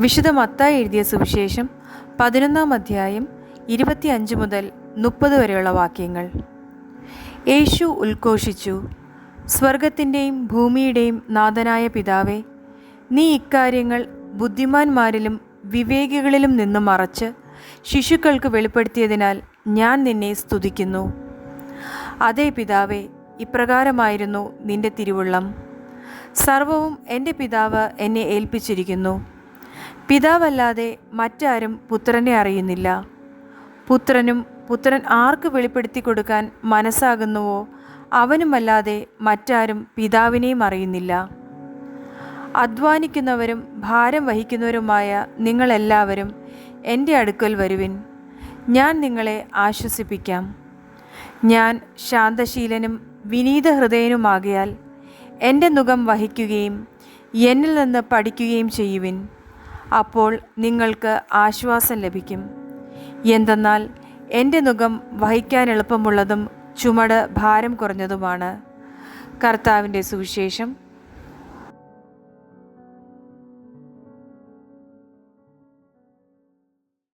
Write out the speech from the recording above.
വിശുദ്ധ മത്തായി എഴുതിയ സുവിശേഷം 11 അധ്യായം 25 മുതൽ 30 വരെയുള്ള വാക്യങ്ങൾ. യേശു ഉദ്ഘോഷിച്ചു, സ്വർഗത്തിൻ്റെയും ഭൂമിയുടെയും നാഥനായ പിതാവേ, നീ ഇക്കാര്യങ്ങൾ ബുദ്ധിമാന്മാരിലും വിവേകികളിലും നിന്നും മറച്ച് ശിശുക്കൾക്ക് വെളിപ്പെടുത്തിയതിനാൽ ഞാൻ നിന്നെ സ്തുതിക്കുന്നു. അതേ പിതാവേ, ഇപ്രകാരമായിരുന്നു നിന്റെ തിരുവുള്ളം. സർവവും എൻ്റെ പിതാവ് എന്നെ ഏൽപ്പിച്ചിരിക്കുന്നു. പിതാവല്ലാതെ മറ്റാരും പുത്രനെ അറിയുന്നില്ല. പുത്രനും പുത്രൻ ആർക്ക് വെളിപ്പെടുത്തി കൊടുക്കാൻ മനസ്സാകുന്നുവോ അവനുമല്ലാതെ മറ്റാരും പിതാവിനെയും അറിയുന്നില്ല. അധ്വാനിക്കുന്നവരും ഭാരം വഹിക്കുന്നവരുമായ നിങ്ങളെല്ലാവരും എൻ്റെ അടുക്കൽ വരുവിൻ, ഞാൻ നിങ്ങളെ ആശ്വസിപ്പിക്കാം. ഞാൻ ശാന്തശീലനും വിനീത ഹൃദയനുമാകയാൽ എൻ്റെ നുകം വഹിക്കുകയും എന്നിൽ നിന്ന് പഠിക്കുകയും ചെയ്യുവിൻ. അപ്പോൾ നിങ്ങൾക്ക് ആശ്വാസം ലഭിക്കും. എന്തെന്നാൽ എൻ്റെ നുകം വഹിക്കാൻ എളുപ്പമുള്ളതും ചുമട് ഭാരം കുറഞ്ഞതുമാണ്. കർത്താവിൻ്റെ സുവിശേഷം.